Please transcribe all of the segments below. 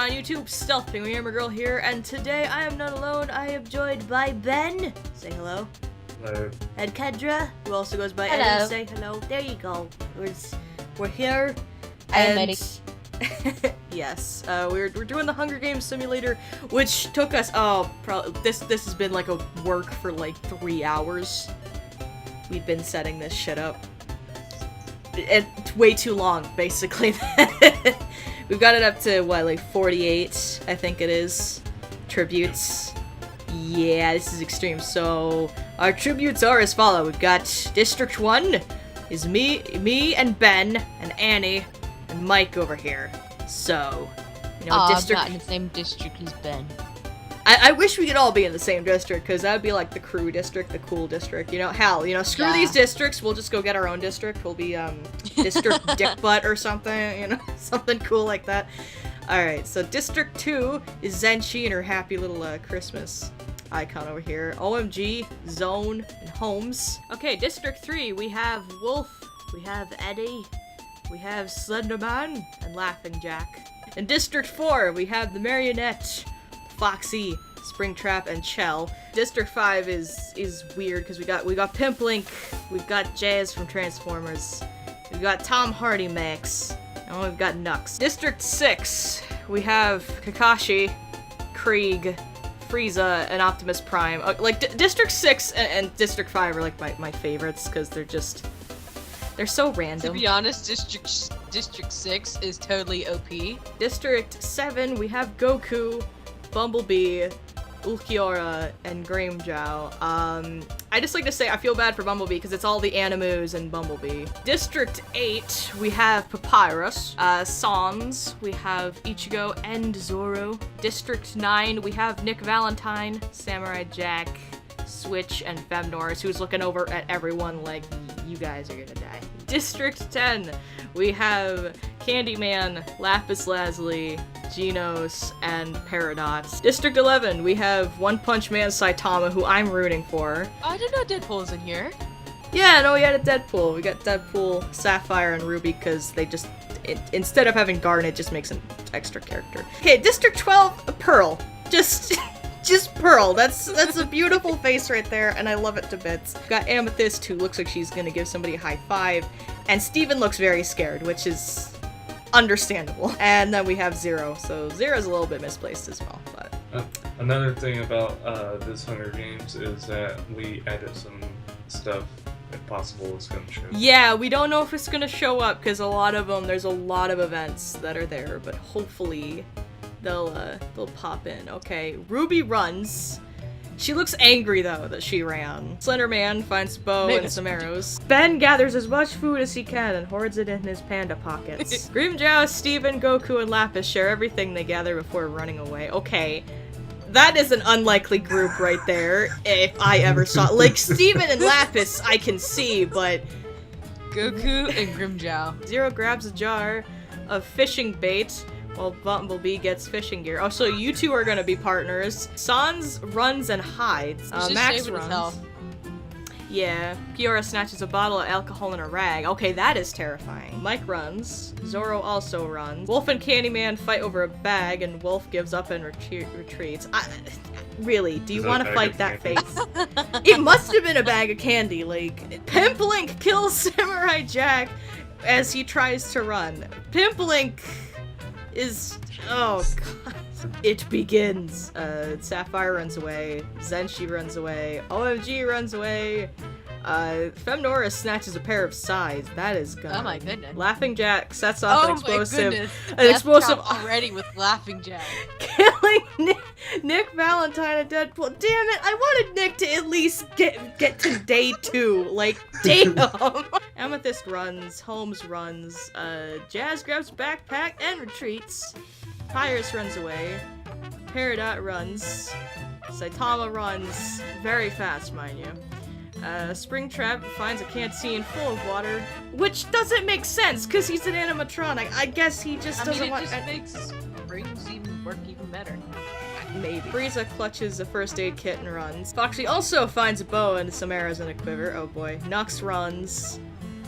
on YouTube? Stealth Penguin Gamer Girl here, and today I am not alone. I am joined by Ben. Say hello. Hello. And Kendra, who also goes by hello. Eddie. Say hello. There you go. We're here. I am Eddie. Yes, we're doing the Hunger Games simulator, which took us this has been like a work for like 3 hours. We've been setting this shit up. It's way too long, basically. We've got it up to what, like 48, I think it is. Tributes. Yeah, this is extreme. So our tributes are as follow. We've got District 1 is me and Ben and Annie and Mike over here. So, you know, district. I'm not in the same district as Ben. I wish we could all be in the same district, because that would be like the crew district, the cool district. You know, hell, you know, screw these districts, we'll just go get our own district. We'll be, District Dickbutt or something, you know, something cool like that. Alright, so District 2 is Zenchi and her happy little, Christmas icon over here. OMG, Zone, and Holmes. Okay, District 3, we have Wolf, we have Eddie, we have Slenderman, and Laughing Jack. In District 4, we have the Marionette, Foxy, Springtrap, and Chell. District 5 is weird because we got Pimplink, we've got Jazz from Transformers, we've got Tom Hardy Max, and we've got Nux. District 6, we have Kakashi, Krieg, Frieza, and Optimus Prime. District 6 and District 5 are like my favorites because they're so random. To be honest, District 6 is totally OP. District 7, we have Goku, Bumblebee, Ulquiorra, and Grimmjow. I just like to say I feel bad for Bumblebee because it's all the Animus and Bumblebee. District 8, we have Papyrus, Sans, we have Ichigo and Zoro. District 9, we have Nick Valentine, Samurai Jack, Switch, and Femnorous, who's looking over at everyone like, you guys are gonna die. District 10, we have Candyman, Lapis Lazuli, Genos, and Paradox. District 11, we have One Punch Man Saitama, who I'm rooting for. I didn't know Deadpool's in here. Yeah, no, we had a Deadpool. We got Deadpool, Sapphire, and Ruby because they just, instead of having Garnet, it just makes an extra character. Okay, District 12, Pearl. Just Pearl. That's a beautiful face right there, and I love it to bits. We've got Amethyst, who looks like she's gonna give somebody a high five, and Steven looks very scared, which is understandable. And then we have Zero, so Zero's a little bit misplaced as well. But Another thing about this Hunger Games is that we added some stuff, if possible, it's gonna show. Yeah, we don't know if it's gonna show up, because a lot of them, there's a lot of events that are there, but hopefully they'll pop in. Okay, Ruby runs. She looks angry, though, that she ran. Slender Man finds a bow and some arrows. Ben gathers as much food as he can and hoards it in his panda pockets. Grimmjow, Steven, Goku, and Lapis share everything they gather before running away. Okay, that is an unlikely group right there, if I ever saw. Like, Steven and Lapis I can see, but Goku and Grimmjow. Zero grabs a jar of fishing bait, while Bumblebee gets fishing gear. Oh, so you two are gonna be partners. Sans runs and hides. Max runs. Yeah. Kiora snatches a bottle of alcohol in a rag. Okay, that is terrifying. Mike runs. Zoro also runs. Wolf and Candyman fight over a bag, and Wolf gives up and retreats. Really, do you want to fight that face? It must have been a bag of candy. Like, Pimplink kills Samurai Jack as he tries to run. Pimplink is, oh god. It begins. Sapphire runs away. Zenshi runs away. OMG runs away. Femnorous snatches a pair of sides. That is good. Oh my goodness. Laughing Jack sets off an explosive. My goodness. An explosive already with Laughing Jack. Killing Nick Valentine and Deadpool. Damn it! I wanted Nick to at least get to day 2. Like, damn. Amethyst runs. Holmes runs. Jazz grabs backpack and retreats. Papyrus runs away. Peridot runs. Saitama runs. Very fast, mind you. Springtrap finds a canteen full of water, which doesn't make sense, because he's an animatronic. I guess he just doesn't want- it just makes springs work even better. Maybe. Frieza clutches a first aid kit and runs. Foxy also finds a bow and some arrows in a quiver. Oh boy. Nux runs.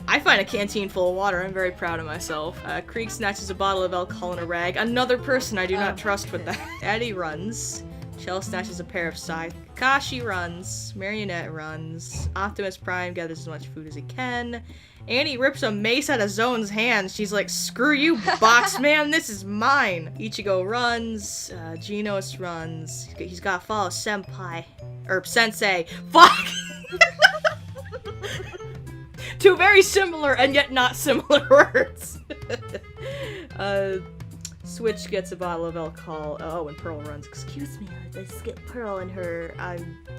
I find a canteen full of water. I'm very proud of myself. Krieg snatches a bottle of alcohol in a rag. Another person I do not trust with that. Eddie runs. Shell snatches a pair of scythes. Kakashi runs. Marionette runs. Optimus Prime gathers as much food as he can. Annie rips a mace out of Zone's hands. She's like, screw you, box man, this is mine. Ichigo runs. Genos runs. He's gotta follow Senpai. Or Sensei. Fuck! Two very similar and yet not similar words. Switch gets a bottle of alcohol. Oh, and Pearl runs. Excuse me, I skipped Pearl in her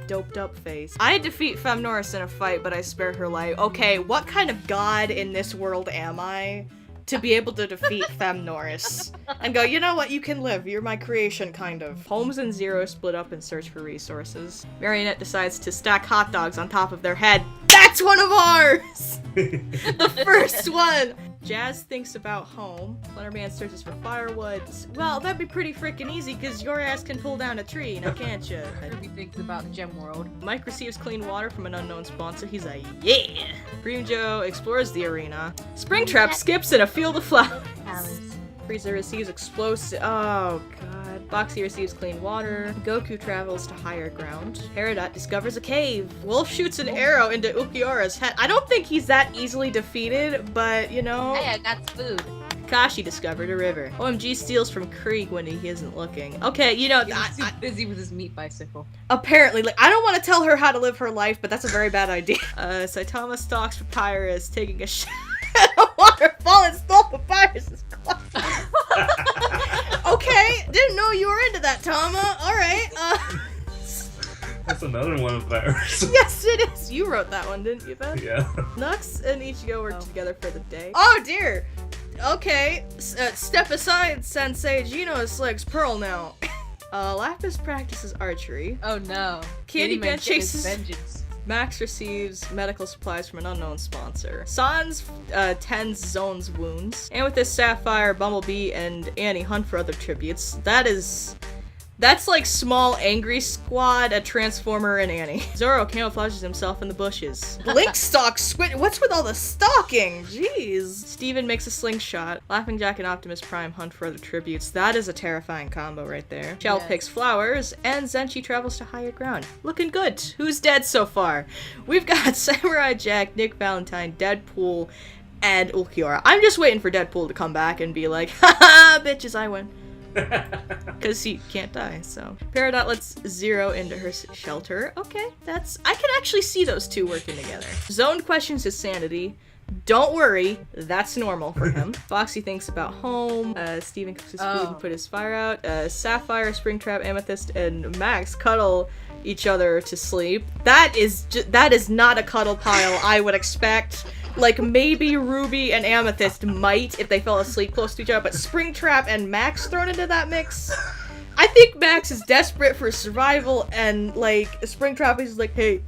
doped up face. I defeat Femnoris in a fight, but I spare her life. Okay, what kind of god in this world am I to be able to defeat Femnoris? And go, you know what, you can live. You're my creation, kind of. Holmes and Zero split up and search for resources. Marionette decides to stack hot dogs on top of their head. That's one of ours! The first one! Jazz thinks about home. Slenderman searches for firewood. Well, that'd be pretty freaking easy, because your ass can pull down a tree, now can't you? Ruby thinks about the gem world. Mike receives clean water from an unknown sponsor. He's like, yeah! Green Joe explores the arena. Springtrap skips in a field of flowers. Frieza receives explosive. Oh, God. Foxy receives clean water. Goku travels to higher ground. Peridot discovers a cave. Wolf shoots an arrow into Ulquiorra's head. I don't think he's that easily defeated, but, you know. Hey, I got food. Kakashi discovered a river. OMG steals from Krieg when he isn't looking. Okay, you know. He's too busy with his meat bicycle. Apparently, like, I don't want to tell her how to live her life, but that's a very bad idea. Saitama stalks Papyrus, taking a shot at a waterfall and stole Papyrus's clothes. Okay, didn't know you were into that, Tama. Alright, That's another one of ours. Yes, it is. You wrote that one, didn't you, Ben? Yeah. Nux and Ichigo work together for the day. Oh, dear. Okay, step aside, Sensei. Gino selects Pearl now. Lapis practices archery. Oh, no. Candyman chases... vengeance. Max receives medical supplies from an unknown sponsor. Sans tends Zone's wounds. And with this Sapphire, Bumblebee, and Annie hunt for other tributes. That's like small angry squad, a Transformer, and Annie. Zoro camouflages himself in the bushes. Link stalks Squid. What's with all the stalking? Jeez. Steven makes a slingshot. Laughing Jack and Optimus Prime hunt for other tributes. That is a terrifying combo right there. Shell picks flowers, and Zenshi travels to higher ground. Looking good. Who's dead so far? We've got Samurai Jack, Nick Valentine, Deadpool, and Ulquiorra. I'm just waiting for Deadpool to come back and be like, haha, bitches, I win. Because he can't die, so. Peridot lets Zero into her shelter. Okay, I can actually see those two working together. Zone questions his sanity. Don't worry, that's normal for him. Foxy thinks about home. Steven cooks his food and put his fire out. Sapphire, Springtrap, Amethyst, and Max cuddle each other to sleep. That is not a cuddle pile I would expect. Like, maybe Ruby and Amethyst might if they fell asleep close to each other, but Springtrap and Max thrown into that mix? I think Max is desperate for survival, and, like, Springtrap is like, hey,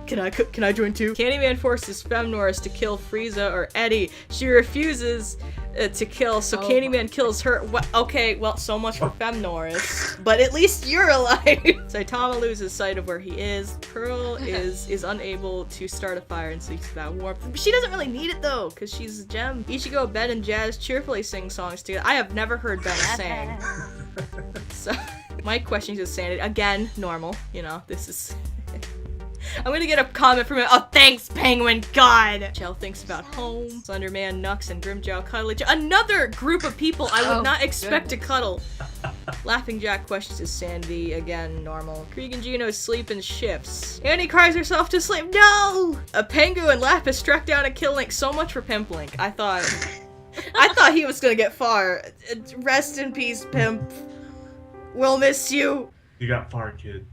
can I join too? Candyman forces Femnoris to kill Frieza or Eddie. She refuses to kill, so Candyman kills her. Okay, well, so much for Femnoris. But at least you're alive! Saitama loses sight of where he is. Pearl is unable to start a fire and seeks that warmth. But she doesn't really need it though, because she's a gem. Ichigo, Ben, and Jazz cheerfully sing songs together. I have never heard Ben sing. So, my questions his sanity. Again, normal. You know, this is... I'm gonna get a comment from him. Oh, thanks, Penguin. God. Shell thinks about home. Slenderman, Nux, and Grimjow cuddle each other. Another group of people I would not expect to cuddle. Laughing Jack questions his sanity. Again, normal. Krieg and Gino sleep in shifts. Annie cries herself to sleep. No! A Pengu and Lapis struck down and kill Link. So much for Pimp Link. I thought he was gonna get far. Rest in peace, Pimp. We'll miss you. You got far, kid.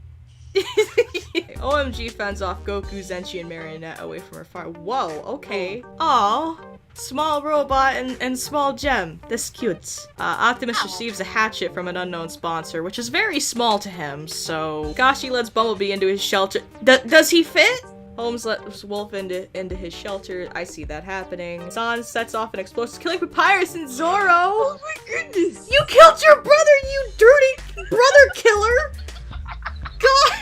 OMG fends off Goku, Zenshi, and Marionette away from her fire. Whoa, okay. Aw. Small robot and small gem. This cute. Optimus receives a hatchet from an unknown sponsor, which is very small to him, so... Kakashi lets Bumblebee into his shelter. Does he fit? Holmes lets Wolf into his shelter. I see that happening. Sans sets off an explosive, killing Papyrus and Zoro. Oh my goodness! You killed your brother, you dirty brother killer! God!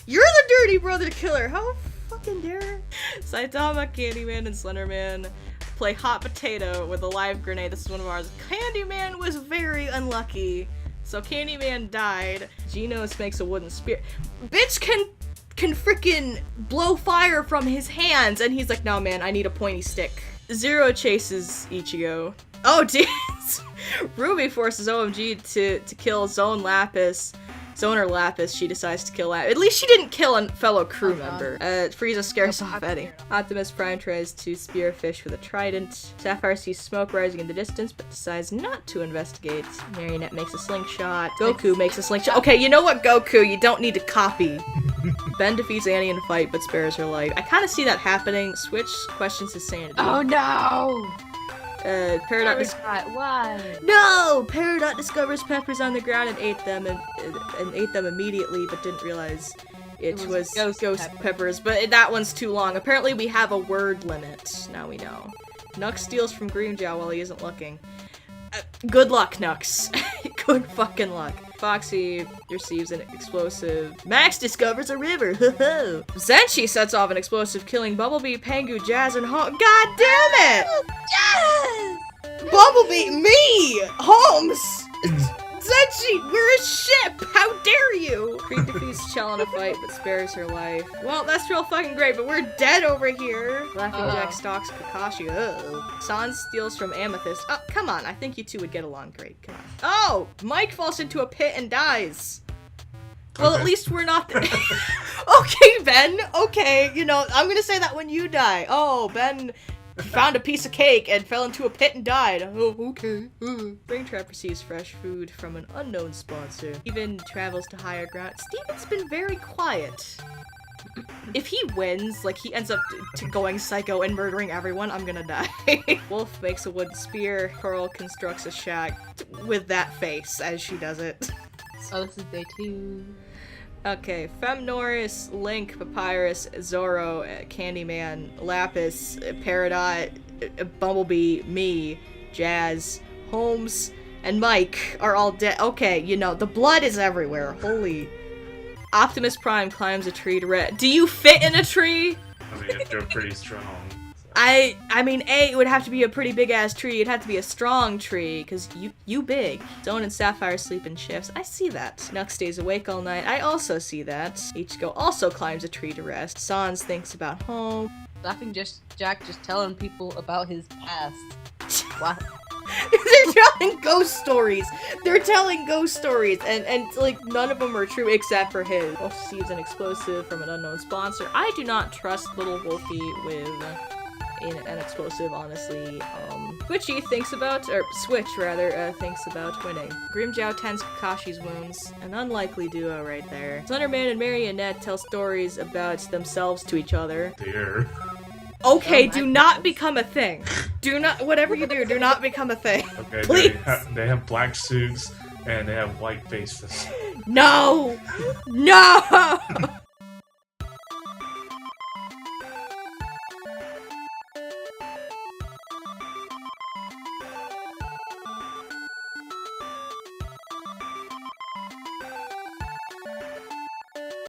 You're the dirty brother killer! How fucking fucking dare. Saitama, Candyman, and Slenderman play hot potato with a live grenade. This is one of ours. Candyman was very unlucky. So Candyman died. Genos makes a wooden spear. Bitch can freaking blow fire from his hands, and he's like, no man, I need a pointy stick. Zoro chases Ichigo. Oh, jeez. Ruby forces OMG to kill Zone or Lapis, she decides to kill Lapis. At least she didn't kill a fellow crew member. Frieza scares off Eddie. Optimus Prime tries to spear a fish with a trident. Sapphire sees smoke rising in the distance, but decides not to investigate. Marionette makes a slingshot. Goku makes a slingshot. Okay, you know what, Goku? You don't need to copy. Ben defeats Annie in a fight, but spares her life. I kind of see that happening. Switch questions his sanity. Oh no! Peridot Why? No! Peridot discovers peppers on the ground and ate them immediately, but didn't realize it was ghost peppers. But that one's too long. Apparently we have a word limit. Now we know. Nux steals from Grimmjow while he isn't looking. Good luck, Nux. Good fucking luck. Foxy receives an explosive. Max discovers a river. Zenshi sets off an explosive, killing Bumblebee, Pangu, Jazz, and Holmes. God damn it! Yes! Bumblebee, me! Holmes! Zenshi, we're a ship! How dare you! Creed defeats Chell in a fight, but spares her life. Well, that's real fucking great, but we're dead over here. Laughing Jack stalks Kakashi. Sans steals from Amethyst. Oh, come on, I think you two would get along great. Come on. Oh! Mike falls into a pit and dies. Well, Okay. at least we're not. Okay, Ben. Okay, you know, I'm gonna say that when you die. Oh, Ben found a piece of cake and fell into a pit and died. Oh, okay. Springtrap receives fresh food from an unknown sponsor. Steven travels to higher ground. Steven's been very quiet. If he wins, like he ends up going psycho and murdering everyone, I'm gonna die. Wolf makes a wooden spear. Coral constructs a shack with that face as she does it. Oh, this is day 2. Okay, Femnoris, Link, Papyrus, Zoro, Candyman, Lapis, Peridot, Bumblebee, me, Jazz, Holmes, and Mike are all dead. Okay, you know, the blood is everywhere. Holy. Optimus Prime climbs a tree to Do you fit in a tree? I mean, if you're pretty strong. I mean, it would have to be a pretty big-ass tree. It'd have to be a strong tree, because you big. Zone and Sapphire sleep in shifts. I see that. Nux stays awake all night. I also see that. Ichigo also climbs a tree to rest. Sans thinks about home. Laughing Jack just telling people about his past. What? They're telling ghost stories. They're telling ghost stories, and like none of them are true except for his. Also receives an explosive from an unknown sponsor. I do not trust little Wolfie with an explosive, honestly. Switch thinks about winning. Grimmjow tends Kakashi's wounds. An unlikely duo right there. Slenderman and Marionette tell stories about themselves to each other. Dear. Okay, Oh my do not goodness. become a thing. Do not, whatever you do not become a thing. Okay, Please. they have black suits and they have white faces. No! No!